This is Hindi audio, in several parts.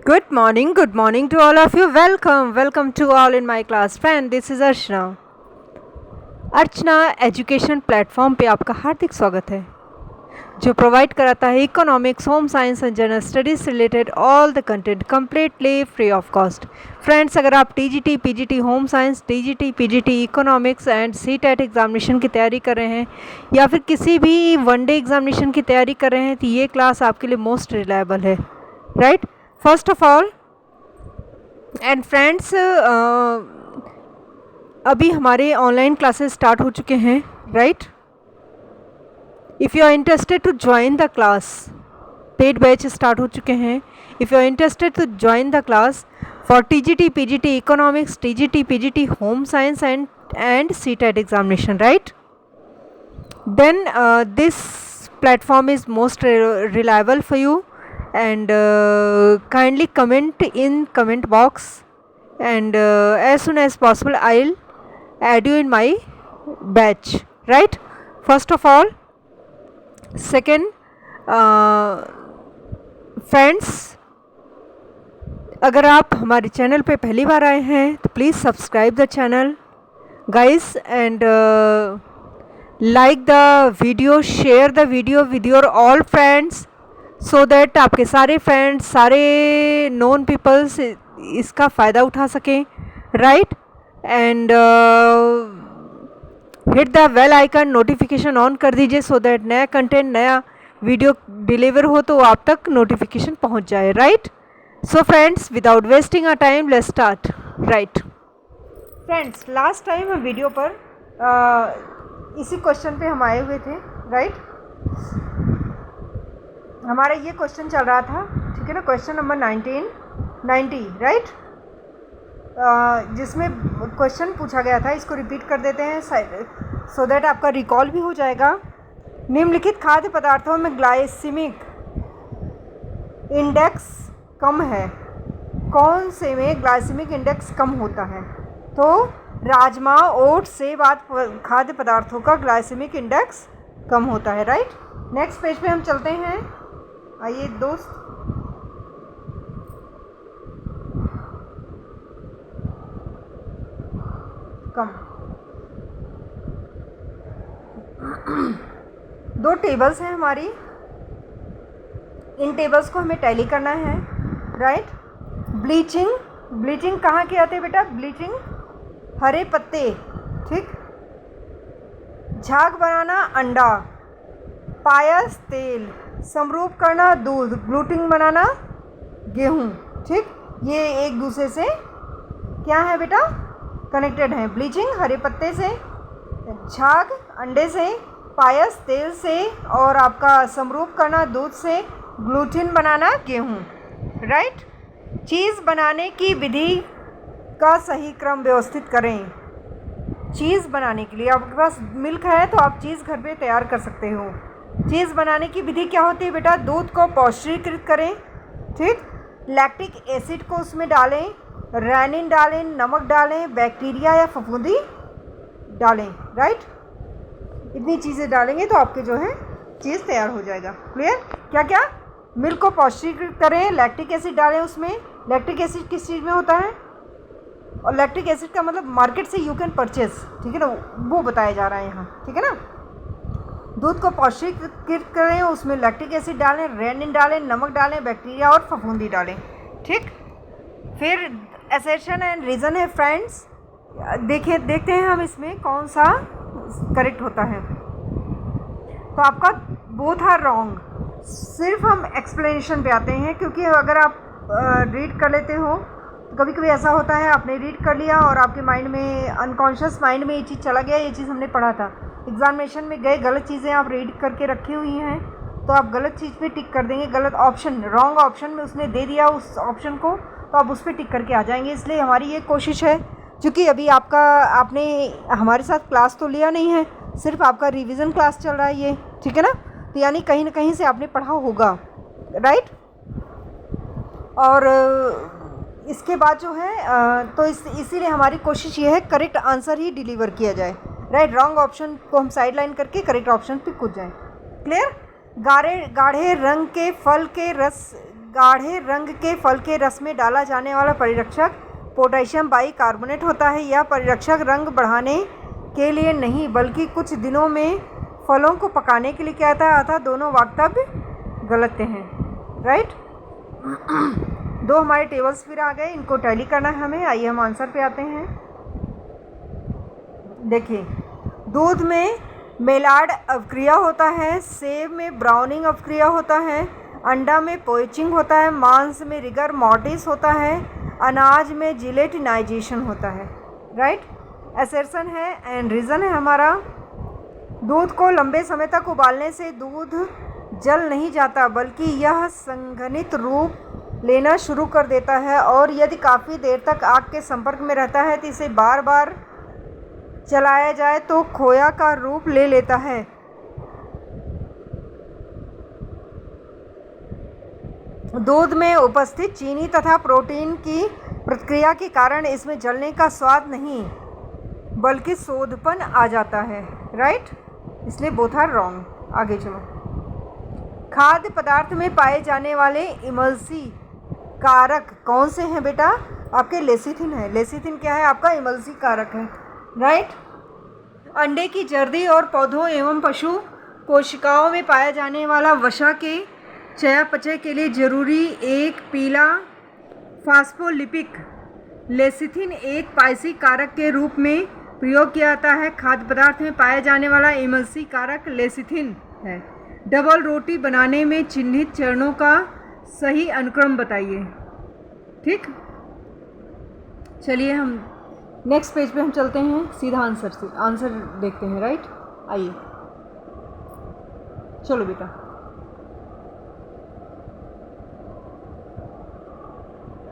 Good morning to all of you. Welcome to all in my class. Friend, this is Archana. Archana education platform पे आपका हार्दिक स्वागत है, जो प्रोवाइड कराता है economics, home science and general studies related all the content completely free of cost. Friends, अगर आप TGT, PGT home science, TGT, PGT economics and CTET examination की तैयारी कर रहे हैं या फिर किसी भी वनडे एग्जामिनेशन की तैयारी कर रहे हैं, तो ये क्लास आपके लिए मोस्ट रिलायबल है. Right, first of all and friends, अभी हमारे ऑनलाइन क्लासेस स्टार्ट हो चुके हैं. Right, if you are interested to join the class, paid batch start हो चुके हैं. If you are interested to join the class for TGT, PGT economics, TGT, PGT home science and CTET examination, right, then this platform is most reliable for you, and kindly comment in comment box, and as soon as possible I'll add you in my batch. Right, first of all. Second, friends, अगर आप हमारे चैनल पे पहली बार आए हैं तो please subscribe the channel guys, and like the video, share the video with your all friends, so that आपके सारे फ्रेंड्स, सारे नोन पीपल्स इसका फ़ायदा उठा सकें. Right, and hit the bell icon, notification on कर दीजिए, सो दैट नया कंटेंट, नया वीडियो डिलीवर हो तो आप तक नोटिफिकेशन पहुंच जाए. Right, so friends, without wasting our time let's start. Right friends, last time हम वीडियो पर इसी क्वेश्चन पे हम आए हुए थे. राइट, हमारा ये क्वेश्चन चल रहा था, ठीक है ना, क्वेश्चन नंबर 1990. राइट, जिसमें क्वेश्चन पूछा गया था, इसको रिपीट कर देते हैं सो दैट आपका रिकॉल भी हो जाएगा. निम्नलिखित खाद्य पदार्थों में ग्लाइसेमिक इंडेक्स कम है, कौन से में ग्लाइसेमिक इंडेक्स कम होता है? तो राजमा, ओट, सेब आदि खाद्य पदार्थों का ग्लाइसेमिक इंडेक्स कम होता है. राइट, नेक्स्ट पेज पे हम चलते हैं. आइए दोस्त, कम दो टेबल्स हैं हमारी, इन टेबल्स को हमें टैली करना है. राइट, ब्लीचिंग कहाँ के आते हैं बेटा? ब्लीचिंग हरे पत्ते, ठीक, झाग बनाना अंडा, पायस तेल, समरूप करना दूध, ग्लूटिन बनाना गेहूँ. ठीक, ये एक दूसरे से क्या है बेटा? कनेक्टेड है. ब्लीचिंग हरे पत्ते से, झाग अंडे से, पायस तेल से, और आपका समरूप करना दूध से, ग्लूटिन बनाना गेहूँ. राइट, चीज़ बनाने की विधि का सही क्रम व्यवस्थित करें. चीज़ बनाने के लिए आपके पास मिल्क है तो आप चीज़ घर पे तैयार कर सकते हो. चीज़ बनाने की विधि क्या होती है बेटा? दूध को पौष्टिकीकृत करें, ठीक, लैक्टिक एसिड को उसमें डालें, रेनिन डालें, नमक डालें, बैक्टीरिया या फफूंदी डालें. राइट, इतनी चीज़ें डालेंगे तो आपके जो है चीज़ तैयार हो जाएगा. क्लियर? क्या क्या? मिल्क को पौष्टिकीकृत करें, लैक्टिक एसिड डालें उसमें. लैक्टिक एसिड किस चीज़ में होता है? और लैक्टिक एसिड का मतलब मार्केट से यू कैन परचेज, ठीक है ना, वो बताया जा रहा है यहाँ. ठीक है ना, दूध को पौष्टिकीकृत करें, उसमें लैक्टिक एसिड डालें, रेनिन डालें, नमक डालें, बैक्टीरिया और फफूंदी डालें. ठीक, फिर असर्शन एंड रीज़न है फ्रेंड्स. देखते हैं हम इसमें कौन सा करेक्ट होता है. तो आपका बोथ आर रॉन्ग. सिर्फ हम एक्सप्लेनेशन पे आते हैं, क्योंकि अगर आप रीड कर लेते हो तो कभी कभी ऐसा होता है आपने रीड कर लिया और आपके माइंड में, अनकॉन्शियस माइंड में ये चीज़ चला गया, ये चीज़ हमने पढ़ा था, एग्जामिनेशन में गए, गलत चीज़ें आप रीड करके रखी हुई हैं, तो आप गलत चीज़ पे टिक कर देंगे. गलत ऑप्शन, रॉन्ग ऑप्शन में उसने दे दिया उस ऑप्शन को, तो आप उस पर टिक करके आ जाएंगे. इसलिए हमारी ये कोशिश है, क्योंकि अभी आपने हमारे साथ क्लास तो लिया नहीं है, सिर्फ आपका रिवीजन क्लास चल रहा है ये, ठीक है ना, तो यानी कहीं ना कहीं से आपने पढ़ा होगा. राइट, और इसके बाद जो है तो इसीलिए हमारी कोशिश ये है करेक्ट आंसर ही डिलीवर किया जाए. राइट, रॉन्ग ऑप्शन को हम साइड लाइन करके करेक्ट ऑप्शन पे कूद जाएं. क्लियर? गाढ़े रंग के फल के रस गाढ़े रंग के फल के रस में डाला जाने वाला परिरक्षक पोटेशियम बाइकार्बोनेट होता है। यह परिरक्षक रंग बढ़ाने के लिए नहीं बल्कि कुछ दिनों में फलों को पकाने के लिए किया जाता है, अतः दोनों वक्तव्य गलत हैं। राइट। दो हमारे टेबल्स फिर आ गए, इनको टैली करना है हमें। आइए हम आंसर पे आते हैं। देखिए, दूध में मेलार्ड अवक्रिया होता है, सेब में ब्राउनिंग अवक्रिया होता है, अंडा में पोइचिंग होता है, मांस में रिगर मॉर्टिस होता है, अनाज में जिलेटिनाइजेशन होता है। राइट। असर्शन है एंड रीज़न है हमारा, दूध को लंबे समय तक उबालने से दूध जल नहीं जाता बल्कि यह संघनित रूप लेना शुरू कर देता है, और यदि काफ़ी देर तक आग के संपर्क में रहता है तो इसे बार बार चलाया जाए तो खोया का रूप ले लेता है। दूध में उपस्थित चीनी तथा प्रोटीन की प्रतिक्रिया के कारण इसमें जलने का स्वाद नहीं बल्कि सोंधपन आ जाता है। राइट। इसलिए बोथ आर रॉन्ग। आगे चलो। खाद्य पदार्थ में पाए जाने वाले इमल्सी कारक कौन से हैं बेटा? आपके लेसिथिन है। लेसिथिन क्या है? आपका इमल्सी कारक है। राइट। अंडे की जर्दी और पौधों एवं पशु कोशिकाओं में पाया जाने वाला वसा के चयापचय के लिए जरूरी एक पीला फास्फोलिपिड लेसिथिन एक पाइसी कारक के रूप में प्रयोग किया जाता है। खाद्य पदार्थ में पाया जाने वाला इमल्सी कारक लेसिथिन है। डबल रोटी बनाने में चिन्हित चरणों का सही अनुक्रम बताइए। ठीक, चलिए हम नेक्स्ट पेज पे हम चलते हैं, सीधा आंसर देखते हैं। राइट। आइए चलो बेटा।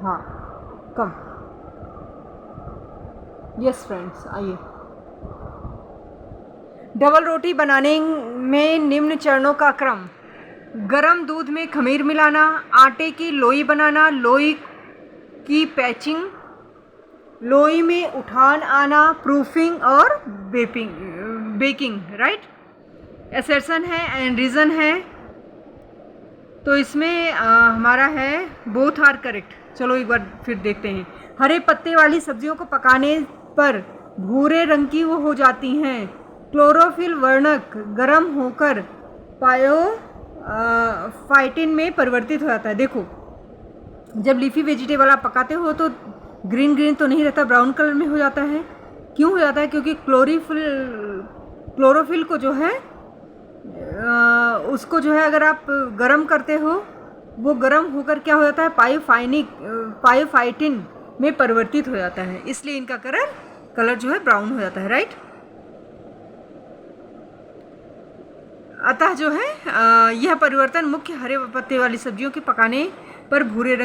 हाँ, कम। यस फ्रेंड्स, आइए। डबल रोटी बनाने में निम्न चरणों का क्रम: गरम दूध में खमीर मिलाना, आटे की लोई बनाना, लोई की पैचिंग, लोई में उठान आना, प्रूफिंग और बेकिंग। राइट। असर्शन है एंड रीज़न है, तो इसमें हमारा है बोथ आर करेक्ट। चलो एक बार फिर देखते हैं। हरे पत्ते वाली सब्जियों को पकाने पर भूरे रंग की वो हो जाती हैं। क्लोरोफिल वर्णक गर्म होकर फाइटिन में परिवर्तित हो जाता है। देखो, जब लीफी वेजिटेबल आप पकाते हो तो ग्रीन तो नहीं रहता, ब्राउन कलर में हो जाता है। क्यों हो जाता है? क्योंकि क्लोरोफिल को जो है उसको जो है अगर आप गर्म करते हो, वो गर्म होकर क्या हो जाता है, पायोफाइटिन में परिवर्तित हो जाता है, इसलिए इनका कलर जो है ब्राउन हो जाता है। राइट। अतः जो है यह परिवर्तन मुख्य हरे पत्ते वाली सब्जियों के पकाने पर भूरे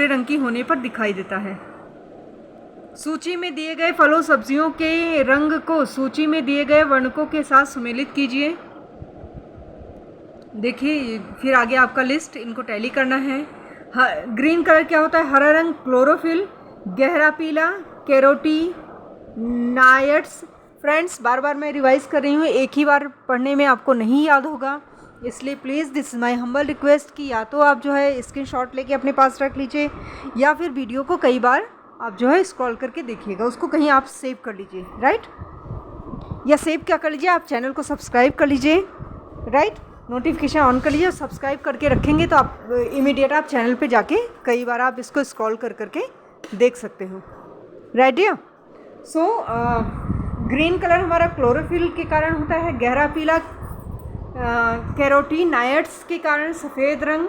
रंग की होने पर दिखाई देता है। सूची में दिए गए फलों सब्जियों के रंग को सूची में दिए गए वर्णकों के साथ सुमेलित कीजिए। देखिए, फिर आगे आपका लिस्ट, इनको टैली करना है। ग्रीन कलर क्या होता है? हरा रंग क्लोरोफिल, गहरा पीला कैरोटीनॉयड्स। फ्रेंड्स, बार बार मैं रिवाइज कर रही हूँ, एक ही बार पढ़ने में आपको नहीं याद होगा, इसलिए please this is my humble request कि या तो आप जो है स्क्रीनशॉट लेके अपने पास रख लीजिए, या फिर वीडियो को कई बार आप जो है स्क्रॉल करके देखिएगा, उसको कहीं आप सेव कर लीजिए। राइट। या सेव क्या कर लीजिए, आप चैनल को सब्सक्राइब कर लीजिए। राइट। नोटिफिकेशन ऑन कर लीजिए, सब्सक्राइब करके रखेंगे तो आप इमीडिएट आप चैनल पे जाके कई बार आप इसको स्क्रॉल करके देख सकते हो। राइट। सो ग्रीन कलर हमारा क्लोरोफिल के कारण होता है, गहरा पीला कैरोटीनॉयड्स के कारण, सफ़ेद रंग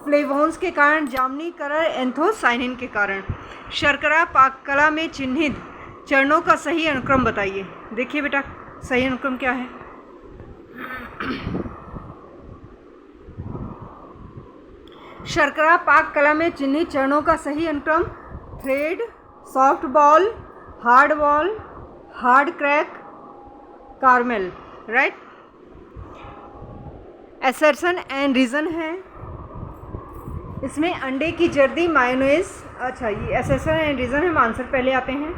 फ्लेवोन्स के कारण, जामुनी कलर एंथोसाइनिन के कारण। शर्करा पाक कला में चिन्हित चरणों का सही अनुक्रम बताइए। देखिए बेटा, सही अनुक्रम क्या है? शर्करा पाक कला में चिन्हित चरणों का सही अनुक्रम: thread, soft ball, hard ball, hard crack, caramel. Right. Assertion and reason है, इसमें अंडे की जर्दी, मायोनेज। अच्छा, ये असर्शन एंड रीज़न है, हम आंसर पहले आते हैं।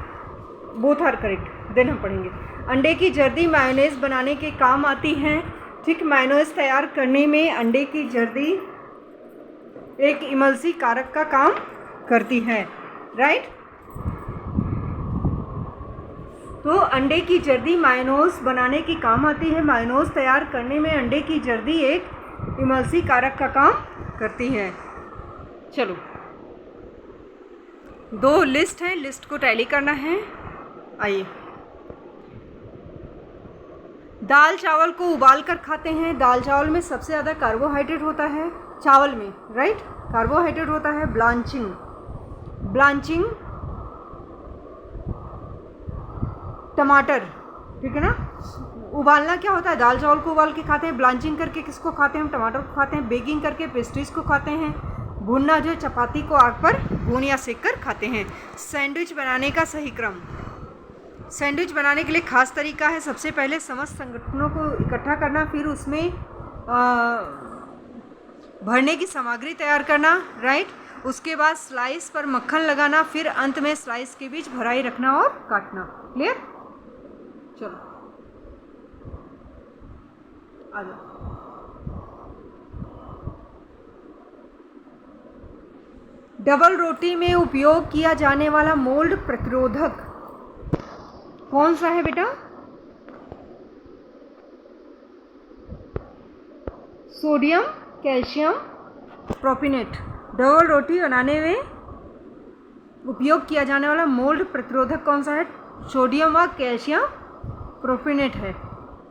बोथ आर करेक्ट, देन हम पढ़ेंगे। अंडे की जर्दी मायोनेज बनाने के काम आती हैं। ठीक, मायोनेज़ तैयार करने में अंडे की जर्दी एक इमल्सी कारक का काम करती है, राइट। तो अंडे की जर्दी मायोनेज़ बनाने की काम आती है। मायोनेज़ तैयार करने में अंडे की जर्दी एक इमल्सी कारक का काम करती है। चलो, 2 लिस्ट है, लिस्ट को टैली करना है। आइए, दाल चावल को उबाल कर खाते हैं। दाल चावल में सबसे ज़्यादा कार्बोहाइड्रेट होता है, चावल में, राइट, कार्बोहाइड्रेट होता है। ब्लांचिंग टमाटर, ठीक है ना। उबालना क्या होता है, दाल चावल को उबाल के खाते हैं। ब्लांचिंग करके किसको खाते हैं, हम टमाटर को खाते हैं। बेकिंग करके पेस्ट्रीज को खाते हैं। भूनना जो चपाती को आग पर भून या सेक कर खाते हैं। सैंडविच बनाने का सही क्रम, सैंडविच बनाने के लिए खास तरीका है। सबसे पहले समस्त संगठनों को इकट्ठा करना, फिर उसमें भरने की सामग्री तैयार करना, राइट। उसके बाद स्लाइस पर मक्खन लगाना, फिर अंत में स्लाइस के बीच भराई रखना और काटना। क्लियर? चलो आ जाओ। डबल रोटी में उपयोग किया जाने वाला मोल्ड प्रतिरोधक कौन सा है बेटा? Sodium calcium प्रोपिनेट। डबल रोटी बनाने में उपयोग किया जाने वाला मोल्ड प्रतिरोधक कौन सा है? सोडियम व कैल्शियम प्रोपिनेट है।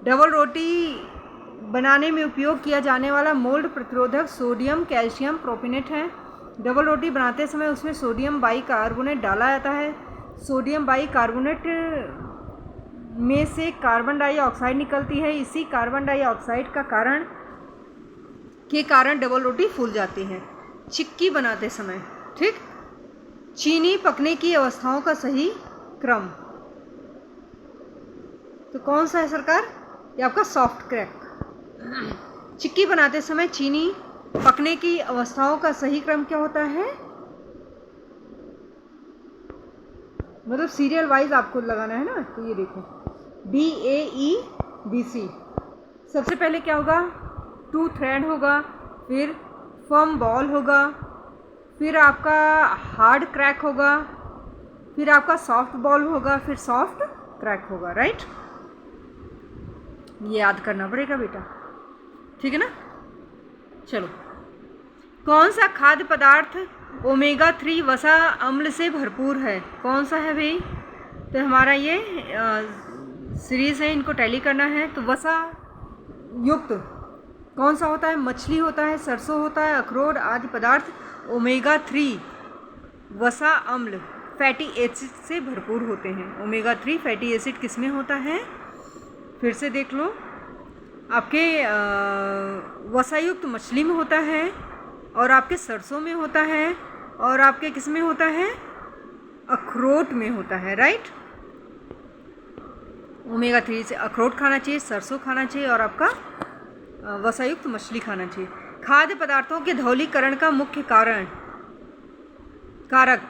डबल रोटी बनाने में उपयोग किया जाने वाला मोल्ड प्रतिरोधक सोडियम कैल्शियम प्रोपिनेट है। डबल रोटी बनाते समय उसमें सोडियम बाइकार्बोनेट डाला जाता है। सोडियम बाइकार्बोनेट में से कार्बन डाइऑक्साइड निकलती है। इसी कार्बन डाइऑक्साइड के कारण डबल रोटी फूल जाती है। चिक्की बनाते समय, ठीक। चीनी पकने की अवस्थाओं का सही क्रम तो कौन सा है सरकार? ये आपका सॉफ्ट क्रैक। चिक्की बनाते समय चीनी पकने की अवस्थाओं का सही क्रम क्या होता है? मतलब सीरियल वाइज आपको लगाना है ना। तो ये देखो, DAEBC। सबसे पहले क्या होगा? 2 थ्रेड होगा, फिर फर्म बॉल होगा, फिर आपका हार्ड क्रैक होगा, फिर आपका सॉफ्ट बॉल होगा, फिर सॉफ्ट क्रैक होगा, राइट। ये याद करना पड़ेगा बेटा, ठीक है ना। चलो, कौन सा खाद्य पदार्थ ओमेगा 3 वसा अम्ल से भरपूर है? कौन सा है भाई? तो हमारा ये सीरीज़ है, इनको टैली करना है। तो वसा युक्त कौन सा होता है? मछली होता है, सरसों होता है, अखरोट आदि पदार्थ ओमेगा 3 वसा अम्ल फैटी एसिड से भरपूर होते हैं। ओमेगा 3 फैटी एसिड किस में होता है? फिर से देख लो, आपके वसायुक्त मछली में होता है, और आपके सरसों में होता है, और आपके किस में होता है? अखरोट में होता है, राइट। ओमेगा 3 से अखरोट खाना चाहिए, सरसों खाना चाहिए, और आपका वसायुक्त मछली खाना चाहिए। खाद्य पदार्थों के धौलीकरण का मुख्य कारक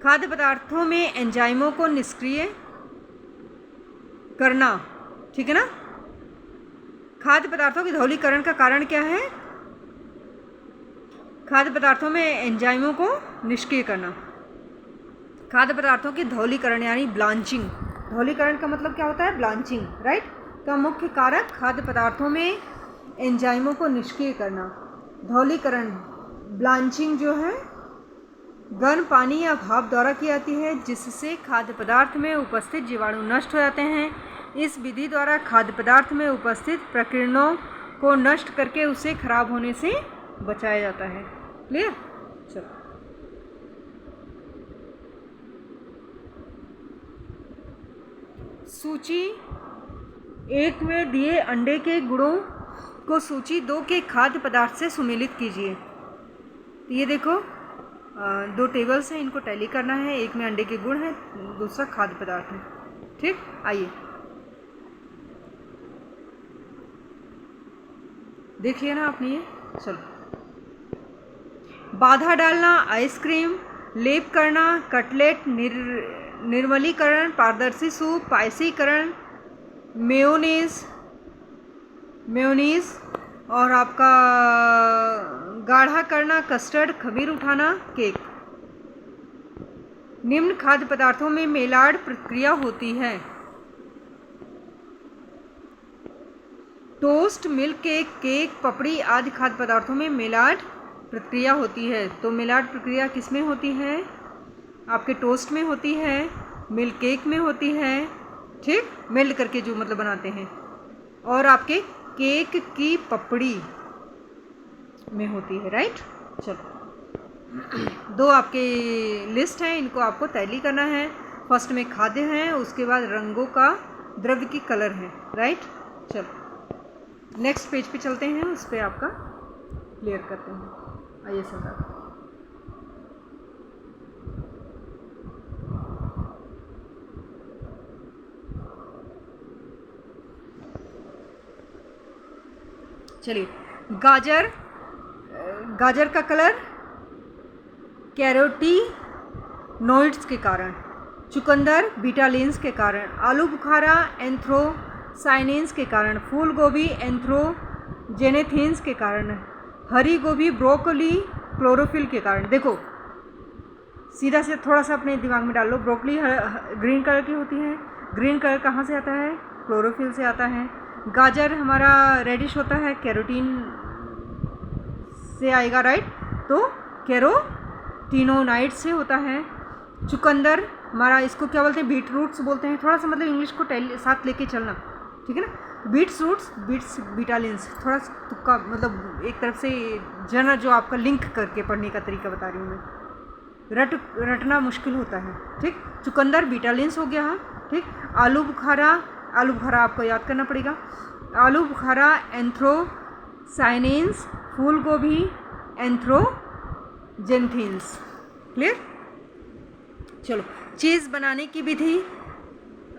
खाद्य पदार्थों में एंजाइमों को निष्क्रिय करना, ठीक है ना। खाद्य पदार्थों के धौलीकरण का कारण क्या है? खाद्य पदार्थों में एंजाइमों को निष्क्रिय करना। खाद्य पदार्थों के धौलीकरण यानी ब्लांचिंग। धौलीकरण का मतलब क्या होता है? Blanching, right. का मुख्य कारक खाद्य पदार्थों में एंजाइमों को निष्क्रिय करना। धौलीकरण, ब्लांचिंग जो है गर्म पानी या भाप द्वारा की जाती है, जिससे खाद्य पदार्थ में उपस्थित जीवाणु नष्ट हो जाते हैं। इस विधि द्वारा खाद्य पदार्थ में उपस्थित प्रकीर्णों को नष्ट करके उसे खराब होने से बचाया जाता है। क्लियर? चलो, सूची 1 में दिए अंडे के गुणों को सूची 2 के खाद्य पदार्थ से सुमेलित कीजिए। तो ये देखो, 2 टेबल्स हैं, इनको टैली करना है। एक में अंडे के गुण है, दूसरा खाद्य पदार्थ है, ठीक। आइए देख लिया ना आपने ये। चलो, बाधा डालना, आइसक्रीम, लेप करना, कटलेट, निर्मलीकरण, पारदर्शी सूप, पायसीकरण, मेयोनेज, मेयोनीज, और आपका गाढ़ा करना कस्टर्ड, खमीर उठाना केक। निम्न खाद्य पदार्थों में मेलाड प्रक्रिया होती है। टोस्ट, मिल्क केक, केक, पपड़ी आदि खाद्य पदार्थों में मेलाड प्रक्रिया होती है। तो मेलाड प्रक्रिया किस में होती है? आपके टोस्ट में होती है, मिल्क केक में होती है, ठीक, मेल्ट करके जो मतलब बनाते हैं, और आपके केक की पपड़ी में होती है, राइट। चलो, दो आपके लिस्ट हैं, इनको आपको टैली करना है। फर्स्ट में खाद्य है, उसके बाद रंगों का द्रव्य की कलर है, राइट। चलो नेक्स्ट पेज पे चलते हैं, उस पर आपका क्लियर करते हैं। आइए सरकार, चलिए। गाजर का कलर कैरोटीनॉइड्स के कारण, चुकंदर बीटालिन्स के कारण, आलू बुखारा एंथ्रोसाइनिन्स के कारण, फूल गोभी एंथ्रोजेनेथिन्स के कारण, हरी गोभी ब्रोकली क्लोरोफिल के कारण। देखो सीधा से थोड़ा सा अपने दिमाग में डाल लो। ब्रोकली ग्रीन कलर की होती है, ग्रीन कलर कहाँ से आता है? क्लोरोफिल से आता है। गाजर हमारा रेडिश होता है, कैरोटीन से आएगा, राइट, तो कैरोटीनोनाइड से होता है। चुकंदर हमारा, इसको क्या बोलते हैं? बीट रूट्स बोलते हैं। थोड़ा सा मतलब इंग्लिश को साथ लेके चलना, ठीक है ना। बीट्स रूट्स, बीट्स बीटालिन्स, थोड़ा तुक्का मतलब एक तरफ से जनरल जो आपका लिंक करके पढ़ने का तरीका बता रही हूँ मैं, रटना मुश्किल होता है, ठीक। चुकंदर बीटालिन्स हो गया, ठीक। आलू बुखारा आपको याद करना पड़ेगा। आलू बुखारा एंथ्रोसाइनिन्स, फूल गोभी एंथ्रोजेनेथिन्स। क्लियर। चलो चीज़ बनाने की विधि,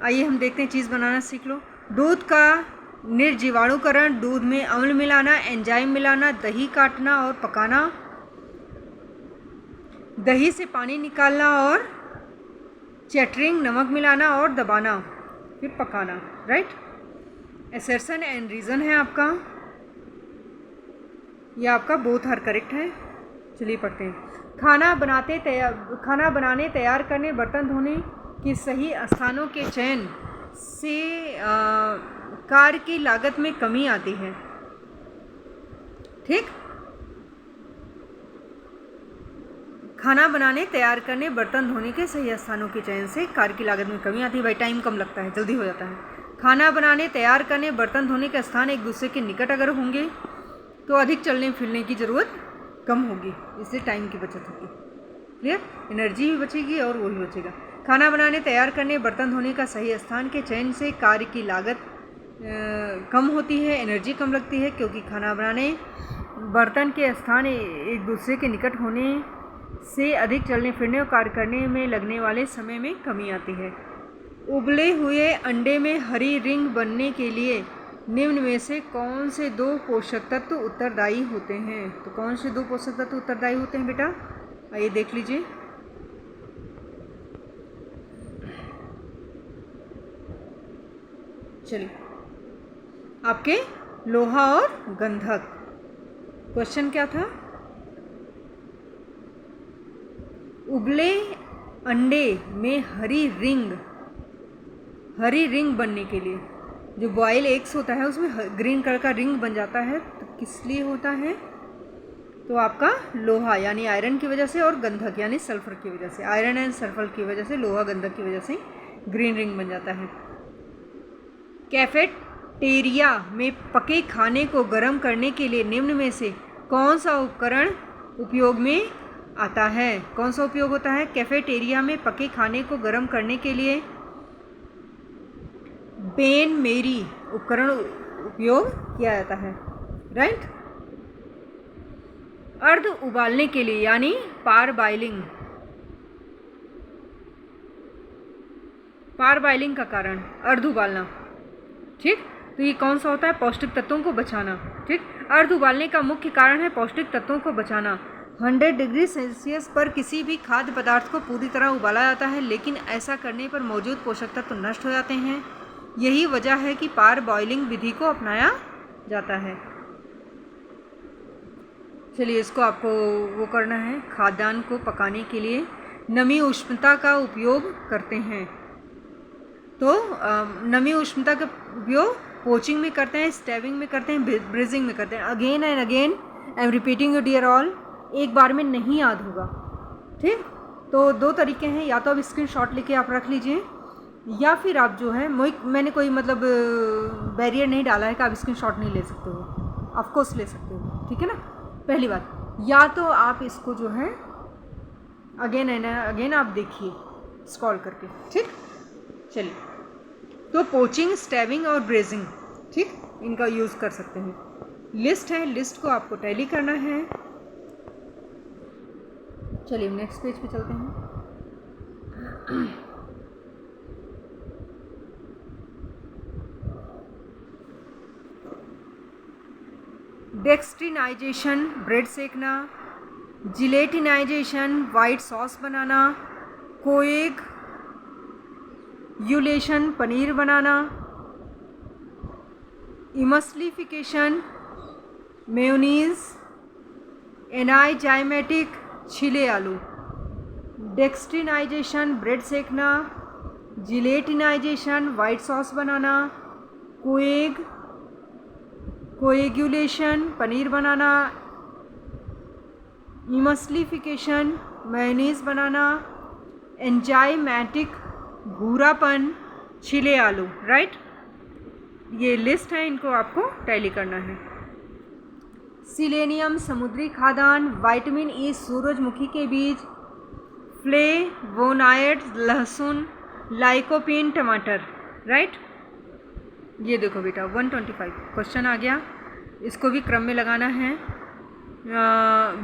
आइए हम देखते हैं। चीज़ बनाना सीख लो। दूध का निर्जीवाणुकरण, दूध में अम्ल मिलाना, एंजाइम मिलाना, दही काटना और पकाना, दही से पानी निकालना और चैटरिंग, नमक मिलाना और दबाना, फिर पकाना, राइट। एसर्शन एंड रीज़न है आपका, यह आपका बोथ आर करेक्ट है। चलिए पढ़ते हैं। खाना बनाने, तैयार करने, बर्तन धोने के सही स्थानों के चयन से कार्य की लागत में कमी आती है, ठीक। खाना बनाने, तैयार करने, बर्तन धोने के सही स्थानों के चयन से कार्य की लागत में कमी आती है। भाई टाइम कम लगता है, जल्दी हो जाता है। खाना बनाने, तैयार करने, बर्तन धोने के स्थान एक दूसरे के निकट अगर होंगे तो अधिक चलने फिरने की ज़रूरत कम होगी, इससे टाइम की बचत होगी। क्लियर। एनर्जी भी बचेगी और वो भी बचेगा। खाना बनाने, तैयार करने, बर्तन धोने का सही स्थान के चयन से कार्य की लागत कम होती है, एनर्जी कम लगती है, क्योंकि खाना बनाने, बर्तन के स्थान एक दूसरे के निकट होने से अधिक चलने फिरने और कार्य करने में लगने वाले समय में कमी आती है। उबले हुए अंडे में हरी रिंग बनने के लिए निम्न में से कौन से दो पोषक तत्व उत्तरदायी होते हैं? तो कौन से दो पोषक तत्व उत्तरदायी होते हैं बेटा? आइए देख लीजिए। चलिए, आपके लोहा और गंधक। क्वेश्चन क्या था? उबले अंडे में हरी रिंग बनने के लिए, जो बॉयल एग्स होता है उसमें ग्रीन कलर का रिंग बन जाता है, तो किस लिए होता है? तो आपका लोहा यानी आयरन की वजह से, और गंधक यानी सल्फर की वजह से। आयरन एंड सल्फर की वजह से, लोहा गंधक की वजह से ग्रीन रिंग बन जाता है। कैफेटेरिया में पके खाने को गर्म करने के लिए निम्न में से कौन सा उपकरण उपयोग में आता है? कौन सा उपयोग होता है? कैफेटेरिया में पके खाने को गर्म करने के लिए बेन मेरी उपकरण उपयोग किया जाता है, राइट। अर्ध उबालने के लिए यानी पार बाइलिंग का कारण अर्ध उबालना, ठीक। तो ये कौन सा होता है? पौष्टिक तत्वों को बचाना, ठीक। अर्ध उबालने का मुख्य कारण है पौष्टिक तत्वों को बचाना। 100 डिग्री सेल्सियस पर किसी भी खाद्य पदार्थ को पूरी तरह उबाला जाता है, लेकिन ऐसा करने पर मौजूद पोषक तत्व नष्ट हो जाते हैं। यही वजह है कि पार बॉइलिंग विधि को अपनाया जाता है। चलिए, इसको आपको वो करना है। खाद्यान्न को पकाने के लिए नमी उष्णता का उपयोग करते हैं। तो नमी उष्णता का उपयोग पोचिंग में करते हैं, स्टैबिंग में करते हैं, ब्रीजिंग में करते हैं। Again and again I am repeating you dear all, एक बार में नहीं याद होगा, ठीक। तो दो तरीके हैं, या तो आप स्क्रीनशॉट लेके आप रख लीजिए, या फिर आप जो है मैंने कोई मतलब बैरियर नहीं डाला है कि आप स्क्रीनशॉट नहीं ले सकते हो, ऑफ कोर्स ले सकते हो, ठीक है ना। पहली बात, या तो आप इसको जो है अगेन एंड अगेन आप देखिए स्क्रॉल करके, ठीक। चलिए, तो पोचिंग, स्टैबिंग और ब्रेजिंग, ठीक, इनका यूज़ कर सकते हैं। लिस्ट है, लिस्ट को आपको टैली करना है। चलिए नेक्स्ट पेज पे चलते हैं। डेक्सट्रिनाइजेशन ब्रेड सेकना, जिलेटिनाइजेशन वाइट सॉस बनाना, कोएगुलेशन पनीर बनाना, इमस्लिफिकेशन मेयोनीज, एनाइजाइमेटिक छिले आलू। डेक्सट्रिनाइजेशन ब्रेड सेकना, जिलेटिनाइजेशन वाइट सॉस बनाना, कोएगुलेशन पनीर बनाना, इमस्लिफिकेशन मेयोनीज बनाना, एंजाइमेटिक भूरापन छिले आलू, राइट। ये लिस्ट है, इनको आपको टैली करना है। सिलेनियम समुद्री खाद्यान्न, विटामिन ई सूरजमुखी के बीज, फ्लेवोनाइड्स लहसुन, लाइकोपीन टमाटर, राइट। ये देखो बेटा 125 क्वेश्चन आ गया, इसको भी क्रम में लगाना है।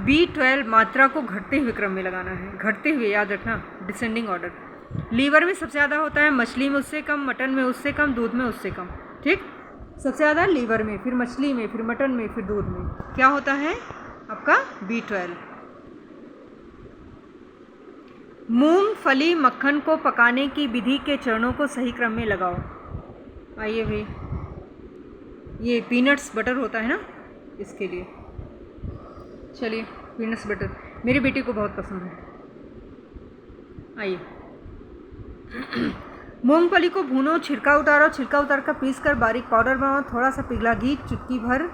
B12 मात्रा को घटते हुए क्रम में लगाना है, घटते हुए याद रखना, डिसेंडिंग ऑर्डर। लीवर में सबसे ज़्यादा होता है, मछली में उससे कम, मटन में उससे कम, दूध में उससे कम, ठीक। सबसे ज़्यादा लीवर में, फिर मछली में, फिर मटन में, फिर दूध में क्या होता है आपका B12। मूंगफली मक्खन को पकाने की विधि के चरणों को सही क्रम में लगाओ। आइए भाई, ये पीनट्स बटर होता है ना, इसके लिए। चलिए, पीनट्स बटर मेरी बेटी को बहुत पसंद है। आइए, मूंगफली को भूनो, छिलका उतारो, छिलका उतार कर पीस कर बारीक पाउडर बनाओ। थोड़ा सा पिघला घी, चुटकी भर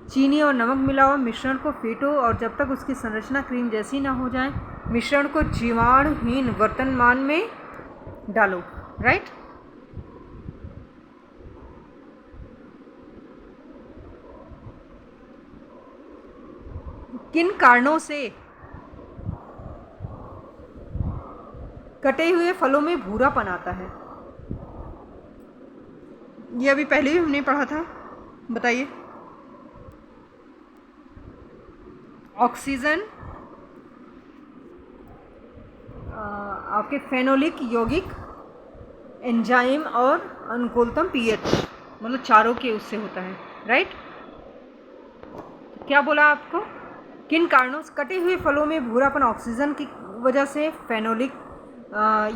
चीनी और नमक मिलाओ। मिश्रण को फेंटो और जब तक उसकी संरचना क्रीम जैसी ना हो जाए, मिश्रण को जीवाणुहीन वर्तमान में डालो, राइट। किन कारणों से कटे हुए फलों में भूरापन आता है? ये अभी पहले ही हमने पढ़ा था, बताइए। ऑक्सीजन, आपके फेनोलिक यौगिक, एंजाइम और अनुकूलतम पीएच, मतलब चारों के उससे होता है, राइट। क्या बोला आपको? किन कारणों से कटे हुए फलों में भूरापन? ऑक्सीजन की वजह से, फेनोलिक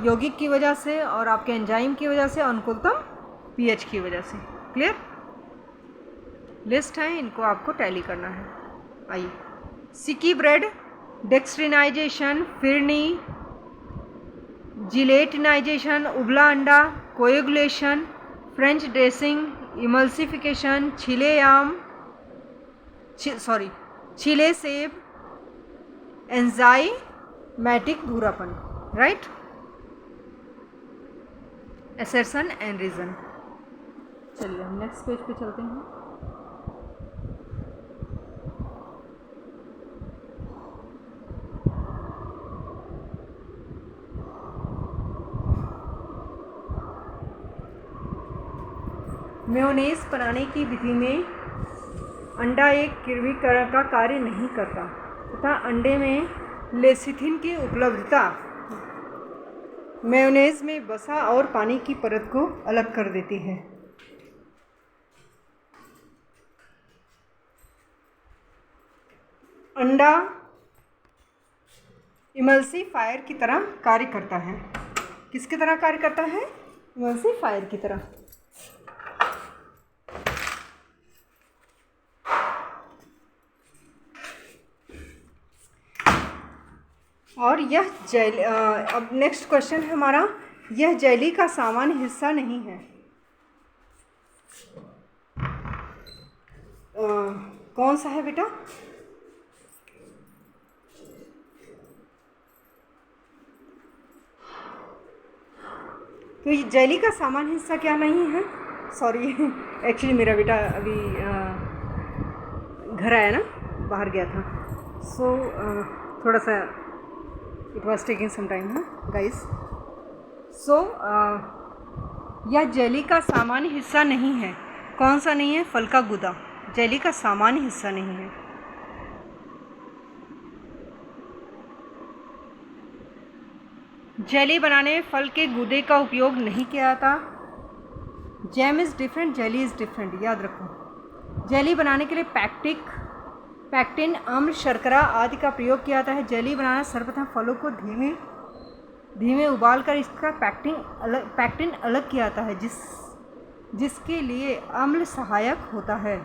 यौगिक की वजह से, और आपके एंजाइम की वजह से, अनुकूलतम पीएच की वजह से। क्लियर? लिस्ट है, इनको आपको टैली करना है। आइए, सिकी ब्रेड, डेक्सट्रिनाइजेशन, फिरनी, जिलेटिनाइजेशन, उबला अंडा, कोएगुलेशन, फ्रेंच ड्रेसिंग, इमल्सिफिकेशन, छिले सेब, एंजाइमेटिक भूरापन, राइट। Assertion and reason. चलिए हम नेक्स्ट पेज पे चलते हैं। मेयोनेज़ बनाने की विधि में अंडा एक किण्विकरण का कार्य नहीं करता तथा अंडे में लेसिथिन की उपलब्धता मेयोनेज़ में वसा और पानी की परत को अलग कर देती है। अंडा इमल्सिफायर की तरह कार्य करता है। किसकी तरह कार्य करता है? इमल्सिफायर की तरह। और यह जेली, अब नेक्स्ट क्वेश्चन है हमारा, यह जेली का सामान्य हिस्सा नहीं है। कौन सा है बेटा? तो ये जेली का सामान्य हिस्सा क्या नहीं है? सॉरी एक्चुअली मेरा बेटा अभी घर आया ना, बाहर गया था, सो थोड़ा सा it was taking some time है गाइस। सो यह जेली का सामान्य हिस्सा नहीं है। कौन सा नहीं है? फल का गूदा जेली का सामान्य हिस्सा नहीं है। जेली बनाने में फल के गूदे का उपयोग नहीं किया जाता। Jam is different, jelly is different, याद रखो। जेली बनाने के लिए पैक्टिन, अम्ल, शर्करा आदि का प्रयोग किया जाता है। जेली बनाना सर्वप्रथम फलों को धीमे उबालकर इसका पैक्टिन अलग किया जाता है, जिसके लिए अम्ल सहायक होता है।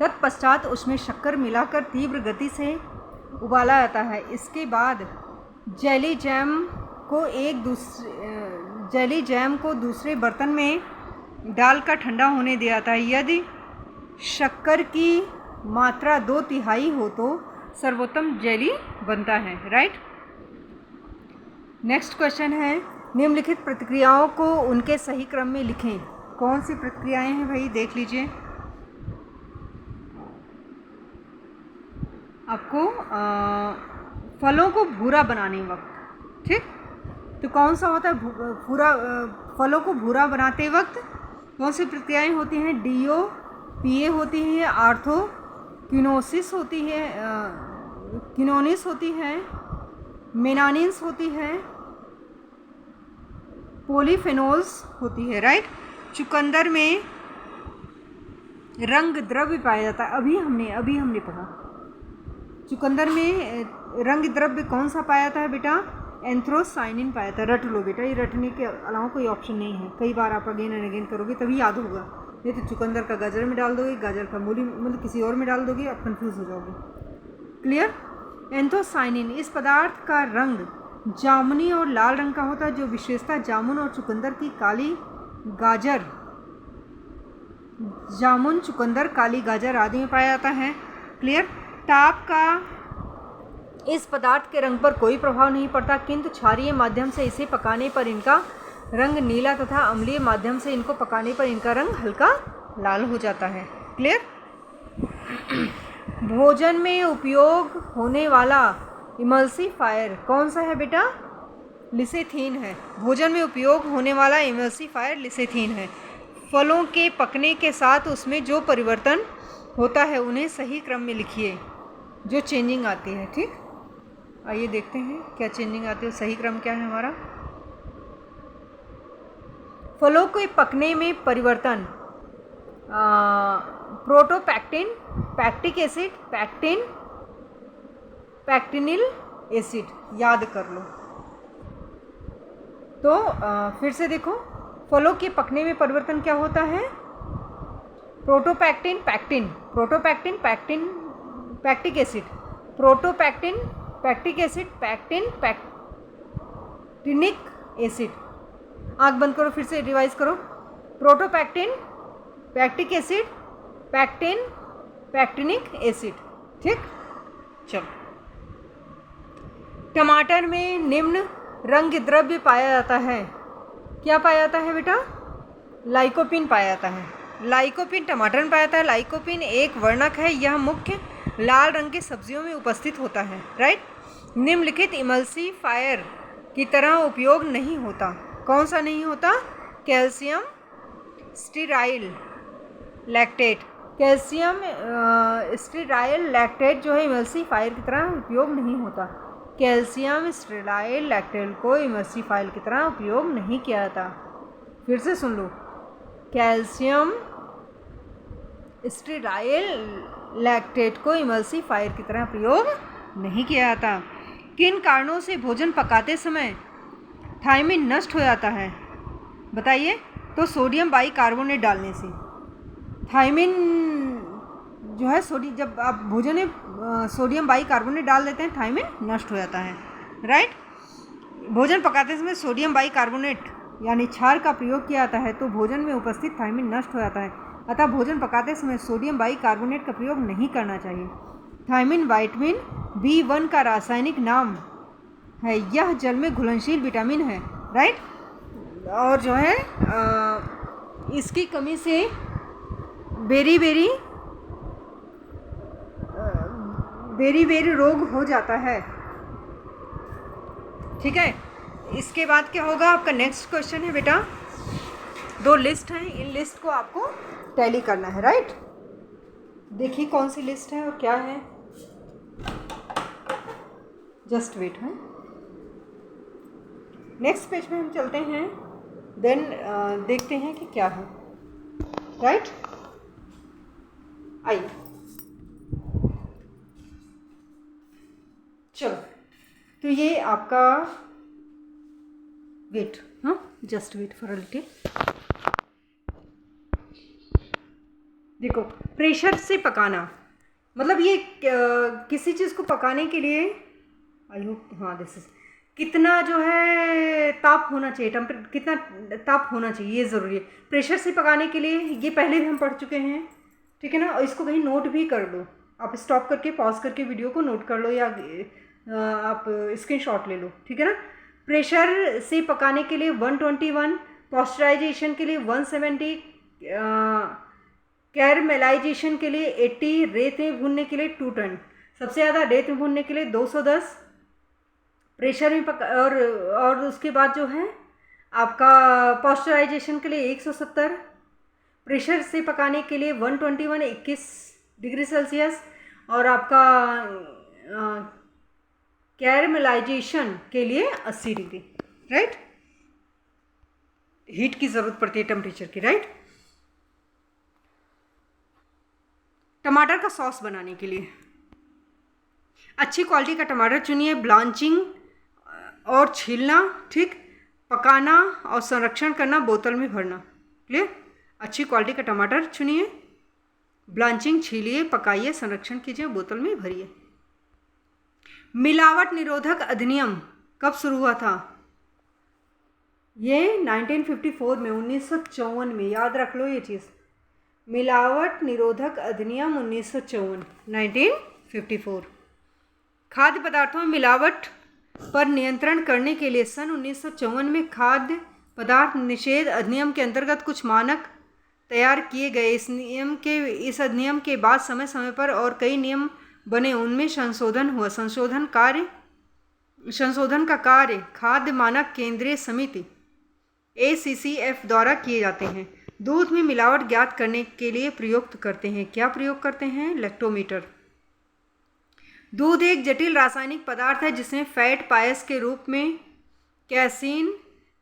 तत्पश्चात उसमें शक्कर मिलाकर तीव्र गति से उबाला जाता है। इसके बाद जेली जैम को दूसरे बर्तन में डालकर ठंडा होने दिया जाता है। यदि शक्कर की मात्रा 2/3 हो तो सर्वोत्तम जेली बनता है। राइट। नेक्स्ट क्वेश्चन है, निम्नलिखित प्रतिक्रियाओं को उनके सही क्रम में लिखें। कौन सी प्रतिक्रियाएं हैं भाई? देख लीजिए। आपको फलों को भूरा बनाने वक्त, ठीक, तो कौन सा होता है भूरा? फलों को भूरा बनाते वक्त कौन सी प्रतिक्रियाएं होती हैं? DOPA होती है, आर्थोक्विनोसिस होती है, क्विनोनिस होती है, मेनानिन्स होती है, पॉलीफेनोल्स होती है। राइट। चुकंदर में रंग द्रव्य पाया जाता है। अभी हमने पढ़ा चुकंदर में रंग द्रव्य कौन सा पाया जाता है बेटा? एंथ्रोसाइनिन पाया जाता है। रट लो बेटा, ये रटने के अलावा कोई ऑप्शन नहीं है। कई बार आप अगेन एंड अगेन करोगे तभी याद होगा, नहीं तो चुकंदर का गाजर में डाल दोगे, गाजर का मूली मतलब किसी और में डाल दोगे, आप कंफ्यूज हो जाओगे। क्लियर। एंथ्रोसाइनिन, इस पदार्थ का रंग जामुनी और लाल रंग का होता है, जो विशेषता जामुन और चुकंदर की काली गाजर, जामुन, चुकंदर, काली गाजर आदि में पाया जाता है। क्लियर। ताप का इस पदार्थ के रंग पर कोई प्रभाव नहीं पड़ता, किंतु क्षारीय माध्यम से इसे पकाने पर इनका रंग नीला तथा अम्लीय माध्यम से इनको पकाने पर इनका रंग हल्का लाल हो जाता है। क्लियर। भोजन में उपयोग होने वाला इमल्सिफायर कौन सा है बेटा? लिसेथीन है। भोजन में उपयोग होने वाला इमल्सिफायर लिसेथीन है। फलों के पकने के साथ उसमें जो परिवर्तन होता है उन्हें सही क्रम में लिखिए, जो चेंजिंग आती है। ठीक, आइए देखते हैं क्या चेंजिंग आती है। सही क्रम क्या है हमारा? फलों के पकने में परिवर्तन, प्रोटोपैक्टिन, पैक्टिक एसिड, पैक्टिनिल एसिड, याद कर लो। तो फिर से देखो, फलों के पकने में परिवर्तन क्या होता है? Protopectin, pectic acid, protopectin, pectic acid, pectinic acid. आँख बंद करो, फिर से रिवाइज करो। Protopectin, pectic acid, pectinic acid. ठीक, चलो। टमाटर में निम्न रंग द्रव्य पाया जाता है। क्या पाया जाता है बेटा? लाइकोपिन पाया जाता है। लाइकोपिन टमाटर में पाया जाता है। लाइकोपिन एक वर्णक है, यह मुख्य लाल रंग की सब्जियों में उपस्थित होता है। राइट। निम्नलिखित इमल्सिफायर की तरह उपयोग नहीं होता। कौन सा नहीं होता? Calcium sterile lactate. Calcium sterile lactate जो है इमल्सिफायर की तरह उपयोग नहीं होता। कैल्शियम स्टीराइल लैक्टेट को इमल्सिफायर की तरह उपयोग नहीं किया जाता। फिर से सुन लो, कैल्शियम स्टीराइल लैक्टेट को इमल्सिफायर की तरह प्रयोग नहीं किया जाता। किन कारणों से भोजन पकाते समय थायमिन नष्ट हो जाता है? बताइए। तो सोडियम बाइकार्बोनेट डालने से। थायमिन जो है सोडियम, जब आप भोजन में सोडियम बाइकार्बोनेट डाल देते हैं थायमिन नष्ट हो जाता है, राइट। भोजन पकाते समय सोडियम बाइकार्बोनेट यानी क्षार का प्रयोग किया जाता है तो भोजन में उपस्थित थायमिन नष्ट हो जाता है, अतः भोजन पकाते समय सोडियम बाइकार्बोनेट का प्रयोग नहीं करना चाहिए। थायमिन विटामिन B1 का रासायनिक नाम है, यह जल में घुलनशील विटामिन है, राइट। और जो है इसकी कमी से बेरी बेरी रोग हो जाता है, ठीक है। इसके बाद क्या होगा, आपका नेक्स्ट क्वेश्चन है बेटा, 2 लिस्ट हैं, इन लिस्ट को आपको टैली करना है, राइट। देखिए कौन सी लिस्ट है और क्या है, जस्ट वेट है। नेक्स्ट पेज में हम चलते हैं, देन देखते हैं कि क्या है, राइट। आइए चलो, तो ये आपका वेट, हाँ just wait for a little. देखो, प्रेशर से पकाना मतलब ये किसी चीज़ को पकाने के लिए, आई होप, हाँ दिस इज, कितना जो है ताप होना चाहिए, कितना ताप होना चाहिए, ये ज़रूरी है प्रेशर से पकाने के लिए। ये पहले भी हम पढ़ चुके हैं, ठीक है ना। और इसको कहीं नोट भी कर लो, आप स्टॉप करके पॉज करके वीडियो को नोट कर लो या आप स्क्रीनशॉट ले लो, ठीक है ना। प्रेशर से पकाने के लिए 121, पॉस्चराइजेशन के लिए 170, कैरमेलाइजेशन के लिए 80, रेत में भूनने के लिए 210, सबसे ज़्यादा रेत में भूनने के लिए 210, प्रेशर में और उसके बाद जो है आपका पॉस्चराइजेशन के लिए 170, प्रेशर से पकाने के लिए 121 21 डिग्री सेल्सियस, और आपका कैरमेलाइजेशन के लिए 80 डिग्री, राइट। हीट की ज़रूरत पड़ती है टेम्परेचर की, राइट। टमाटर का सॉस बनाने के लिए अच्छी क्वालिटी का टमाटर चुनिए, ब्लांचिंग और छीलना, ठीक, पकाना और संरक्षण करना, बोतल में भरना, क्लियर। अच्छी क्वालिटी का टमाटर चुनिए, ब्लांचिंग, छीलिए, पकाइए, संरक्षण कीजिए, बोतल में भरिए। मिलावट निरोधक अधिनियम कब शुरू हुआ था? ये 1954 में, 1954 में, याद रख लो ये चीज़। मिलावट निरोधक अधिनियम 1954, 1954। खाद्य पदार्थों में मिलावट पर नियंत्रण करने के लिए सन 1954 में खाद्य पदार्थ निषेध अधिनियम के अंतर्गत कुछ मानक तैयार किए गए। इस अधिनियम के बाद समय समय पर और कई नियम बने, उनमें संशोधन हुआ। संशोधन का कार्य खाद्य मानक केंद्रीय समिति ACCF द्वारा किए जाते हैं। दूध में मिलावट ज्ञात करने के लिए प्रयुक्त करते हैं, क्या प्रयोग करते हैं? लैक्टोमीटर। दूध एक जटिल रासायनिक पदार्थ है जिसमें फैट पायस के रूप में कैसीन,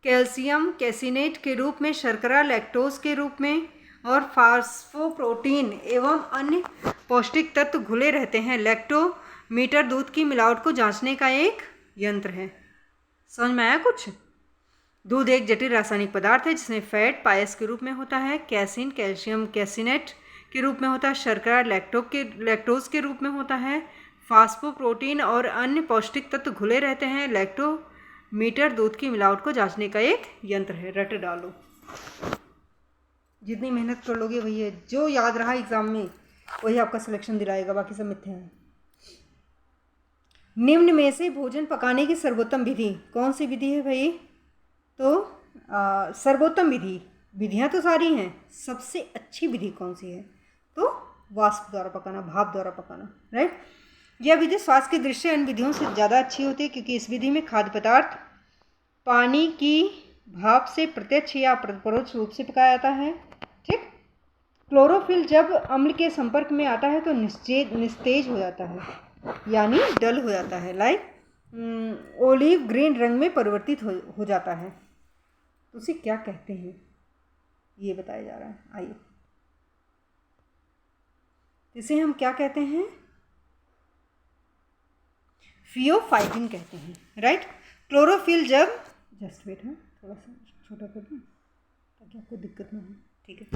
कैल्शियम कैसिनेट के रूप में, शर्करा लैक्टोज के रूप में और फास्फोप्रोटीन एवं अन्य पौष्टिक तत्व घुले रहते हैं। लैक्टोमीटर दूध की मिलावट को जांचने का एक यंत्र है। समझ में आया कुछ? दूध एक जटिल रासायनिक पदार्थ है जिसमें फैट पायस के रूप में होता है, कैसीन कैल्शियम कैसिनेट के रूप में होता है, शर्करा लैक्टोज के रूप में होता है, फास्फोप्रोटीन और अन्य पौष्टिक तत्व घुले रहते हैं। लैक्टोमीटर दूध की मिलावट को जांचने का एक यंत्र है। रट डालो, जितनी मेहनत कर लोगे वही है, जो याद रहा एग्जाम में वही आपका सिलेक्शन दिलाएगा, बाकी सब मिथ्या है। निम्न में से भोजन पकाने की सर्वोत्तम विधि कौन सी विधि है भाई? तो सर्वोत्तम विधियाँ तो सारी हैं, सबसे अच्छी विधि कौन सी है? तो वाष्प द्वारा पकाना, भाप द्वारा पकाना, राइट। यह विधि स्वास्थ्य की दृष्टि से अन्य विधियों से ज़्यादा अच्छी होती है क्योंकि इस विधि में खाद्य पदार्थ पानी की भाप से प्रत्यक्ष या परोक्ष रूप से पकाया जाता है, ठीक। क्लोरोफिल जब अम्ल के संपर्क में आता है तो निस्तेज हो जाता है, यानी डल हो जाता है, लाइक ओलिव ग्रीन रंग में परिवर्तित हो जाता है। तो उसे क्या कहते हैं ये बताया जा रहा है। आइए, इसे हम क्या कहते हैं? फियोफाइटिन कहते हैं, राइट। क्लोरोफिल जब, जस्ट वेट है, थोड़ा सा छोटा कर दूँ ताकि आपको दिक्कत ना हो, ठीक है।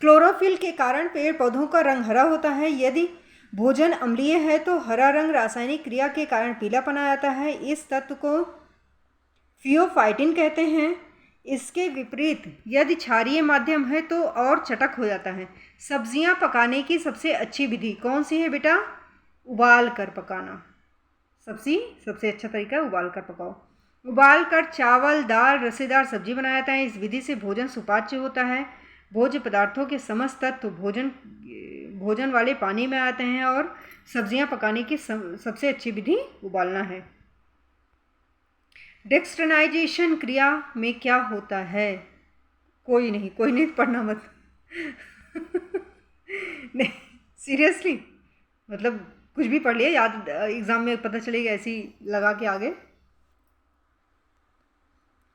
क्लोरोफिल के कारण पेड़ पौधों का रंग हरा होता है। यदि भोजन अम्लीय है तो हरा रंग रासायनिक क्रिया के कारण पीलापन आ जाता है। इस तत्व को फियोफाइटिन कहते हैं। इसके विपरीत यदि क्षारीय माध्यम है तो और चटक हो जाता है। सब्जियां पकाने की सबसे अच्छी विधि कौन सी है बेटा? उबाल कर पकाना। सबसे अच्छा तरीका है उबाल कर पकाओ। उबाल कर चावल, दाल, रसेदार सब्जी बनाया जाता है। इस विधि से भोजन सुपाच्य होता है। भोज्य पदार्थों के समस्त तत्व भोजन वाले पानी में आते हैं और सब्जियां पकाने की सबसे अच्छी विधि उबालना है। डेक्स्ट्रनाइजेशन क्रिया में क्या होता है? कोई नहीं पढ़ना मत। नहीं, सीरियसली, मतलब कुछ भी पढ़ लिया, याद एग्जाम में पता चलेगा, ऐसी लगा के आगे।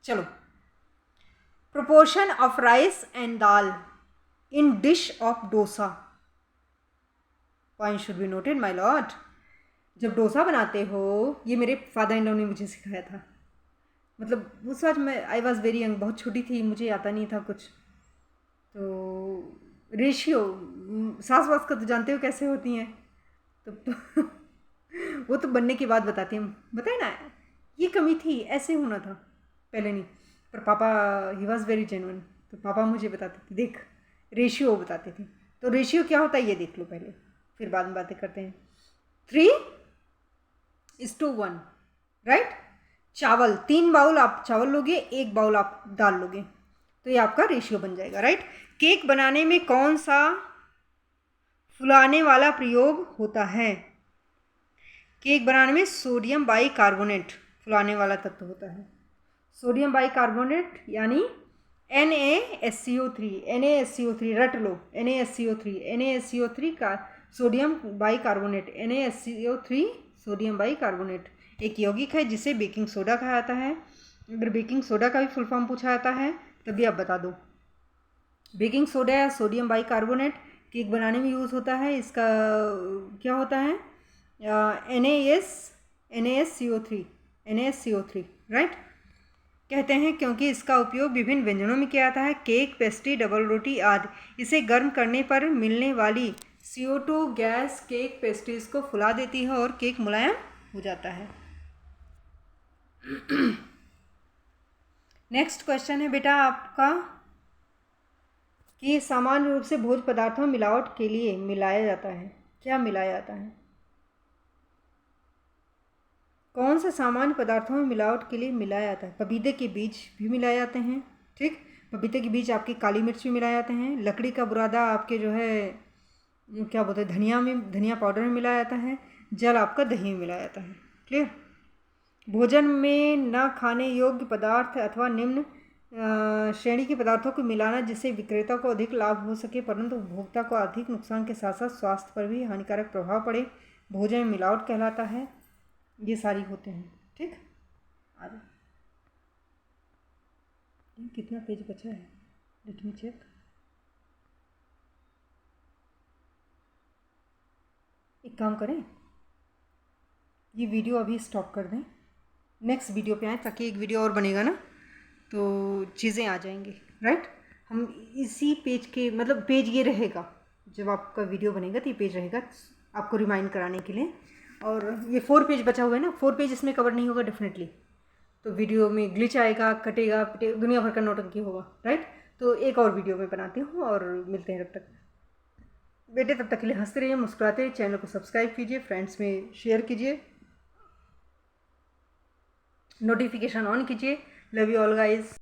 चलो, proportion of rice and dal in dish of dosa. Point should be noted my Lord. जब डोसा बनाते हो, ये मेरे फादर इन लॉ ने मुझे सिखाया था। मतलब उस वक्त मैं आई वॉज वेरी यंग, बहुत छोटी थी, मुझे आता नहीं था कुछ। तो रेशियो सास वास का तो जानते हो कैसे होती हैं, तो वो तो बनने के बाद बताती हैं। बताए ना, ये कमी थी, ऐसे होना था पहले नहीं। पर पापा ही वॉज वेरी जेन्युइन, तो पापा मुझे बताते थे, देख रेशियो बताते थे। तो रेशियो क्या होता है ये देख लो पहले, फिर बाद में बातें करते हैं। 3:1, राइट। चावल 3 बाउल आप चावल लोगे, 1 बाउल आप दाल लोगे, तो ये आपका रेशियो बन जाएगा, राइट। केक बनाने में कौन सा फुलाने वाला प्रयोग होता है? केक बनाने में सोडियम बाइकार्बोनेट फुलाने वाला तत्व होता है। सोडियम बाइकार्बोनेट यानी NaSCO3 रट लो, NaSCO3 का sodium bicarbonate, NaSCO3 sodium bicarbonate एक यौगिक है जिसे बेकिंग सोडा कहा जाता है। अगर बेकिंग सोडा का भी फुल फॉर्म पूछा जाता है तभी आप बता दो। बेकिंग सोडा या सोडियम बाइकार्बोनेट केक बनाने में यूज़ होता है। इसका क्या होता है? NaSCO3 राइट कहते हैं, क्योंकि इसका उपयोग विभिन्न व्यंजनों में किया जाता है, केक, पेस्ट्री, डबल रोटी आदि। इसे गर्म करने पर मिलने वाली CO2 गैस केक पेस्ट्रीज को फुला देती है और केक मुलायम हो जाता है। नेक्स्ट क्वेश्चन है बेटा आपका कि सामान्य रूप से भोज्य पदार्थों में मिलावट के लिए मिलाया जाता है। क्या मिलाया जाता है? कौन से सामान्य पदार्थों में मिलावट के लिए मिलाया जाता है? पपीते के बीज भी मिलाए जाते हैं, ठीक। पपीते के बीज आपकी काली मिर्च भी मिलाए जाते हैं। लकड़ी का बुरादा आपके जो है क्या बोलते हैं, धनिया पाउडर में मिलाया जाता है। जल आपका दही में मिलाया जाता है। क्लियर। भोजन में न खाने योग्य पदार्थ अथवा निम्न श्रेणी के पदार्थों को मिलाना जिससे विक्रेता को अधिक लाभ हो सके परंतु उपभोक्ता को अधिक नुकसान के साथ साथ स्वास्थ्य पर भी हानिकारक प्रभाव पड़े, भोजन में मिलावट कहलाता है। ये सारी होते हैं, ठीक। आ जाओ, कितना पेज बचा है, लेट मी चेक। एक काम करें, ये वीडियो अभी स्टॉप कर दें, नेक्स्ट वीडियो पे आए, ताकि एक वीडियो और बनेगा ना तो चीज़ें आ जाएंगी, राइट। हम इसी पेज के मतलब पेज ये रहेगा, जब आपका वीडियो बनेगा तो ये पेज रहेगा आपको रिमाइंड कराने के लिए। और ये 4 पेज बचा हुआ है ना, 4 पेज इसमें कवर नहीं होगा डेफिनेटली, तो वीडियो में ग्लिच आएगा, कटेगा, दुनिया भर का नौटंकी होगा, राइट। तो एक और वीडियो में बनाती हूँ और मिलते हैं तब तक बेटे। तब तक के लिए हंसते रहिए, मुस्कुराते रहिए, चैनल को सब्सक्राइब कीजिए, फ्रेंड्स में शेयर कीजिए, नोटिफिकेशन ऑन कीजिए। Love you all guys.